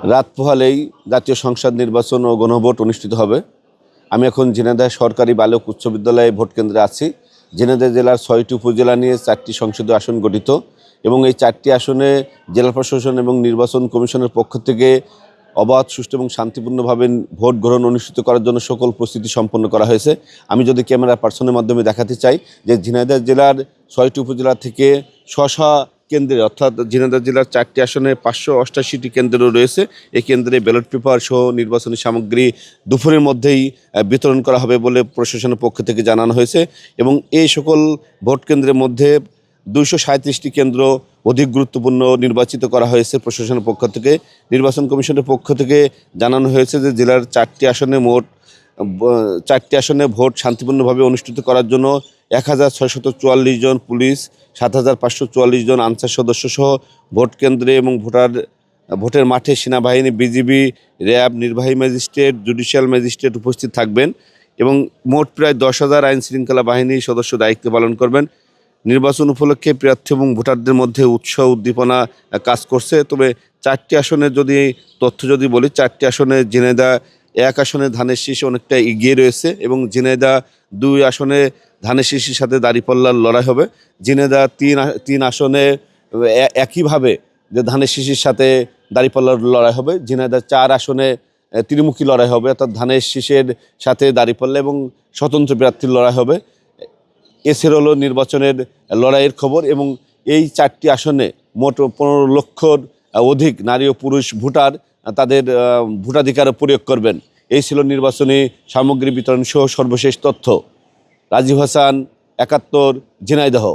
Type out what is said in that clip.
রাত পোহালেই জাতীয় সংসদ নির্বাচন ও গণভোট অনুষ্ঠিত হবে। আমি এখন ঝিনাইদহ সরকারি বালক উচ্চ বিদ্যালয়ে ভোট কেন্দ্রে আছি। ঝিনাইদহ জেলার ৬টি উপজেলা নিয়ে ৪টি সংসদীয় আসন গঠিত এবং এই ৪টি আসনে জেলা প্রশাসন এবং নির্বাচন কমিশনের পক্ষ থেকে অবাধ, সুষ্ঠু এবং শান্তিপূর্ণভাবে ভোট গ্রহণ অনুষ্ঠিত করার জন্য সকল প্রস্তুতি সম্পন্ন করা হয়েছে। আমি যদি ক্যামেরা পার্সনের মাধ্যমে দেখাতে চাই যে ঝিনাইদহ জেলার ৬টি উপজেলা থেকে কেন্দ্রে অর্থাৎ ঝিনাইদহ জেলার ৪টি আসনে ৫৮৮টি কেন্দ্র রয়েছে। এই কেন্দ্রে ব্যালট পেপার সহ নির্বাচনী সামগ্রী দুপুরের মধ্যেই বিতরণ করা হবে বলে প্রশাসনের পক্ষ থেকে জানানো হয়েছে এবং এই সকল ভোট কেন্দ্রের মধ্যে ২৩৭টি কেন্দ্র অধিক গুরুত্বপূর্ণ নির্বাচিত করা হয়েছে প্রশাসনের পক্ষ থেকে। নির্বাচন কমিশনের পক্ষ থেকে জানানো হয়েছে যে জেলার ৪টি আসনে ভোট শান্তিপূর্ণভাবে অনুষ্ঠিত করার জন্য ১,৬৪৪ জন পুলিশ, ৭,৫৪৪ জন আনসার সদস্য সহ ভোট কেন্দ্রে এবং ভোটের মাঠে সেনাবাহিনী, বিজিবি, র্যাব, নির্বাহী ম্যাজিস্ট্রেট, জুডিশিয়াল ম্যাজিস্ট্রেট উপস্থিত থাকবেন এবং মোট প্রায় ১০,০০০ আইন শৃঙ্খলা বাহিনীর সদস্য দায়িত্ব পালন করবেন। নির্বাচন উপলক্ষে প্রার্থী এবং ভোটারদের মধ্যে উৎসাহ উদ্দীপনা কাজ করছে। তবে ৪টি আসনের তথ্য বলি, ৪টি আসনে ঝিনাইদহ ১ আসনে ধানের শীষ অনেকটা এগিয়ে রয়েছে এবং ঝিনাইদহ ২ আসনে ধানের শীষের সাথে দাঁড়িপাল্লার লড়াই হবে। ঝিনাইদহ ৩ আসনে একইভাবে যে ধানের শীষের সাথে দাঁড়িপাল্লার লড়াই হবে। ঝিনাইদহ ৪ আসনে ত্রিমুখী লড়াই হবে, অর্থাৎ ধানের শীষের সাথে দাঁড়িপাল্লা এবং স্বতন্ত্র প্রার্থীর লড়াই হবে। এছাড়া হলো নির্বাচনের লড়াইয়ের খবর এবং এই ৪টি আসনে মোট ১৫ লক্ষর অধিক নারী ও পুরুষ ভোটার তাদের ভোটাধিকার প্রয়োগ করবেন। এই ছিল নির্বাচনী সামগ্রী বিতরণ সহ সর্বশেষ তথ্য। রাজীব হাসান, ৭১, ঝিনাইদহ।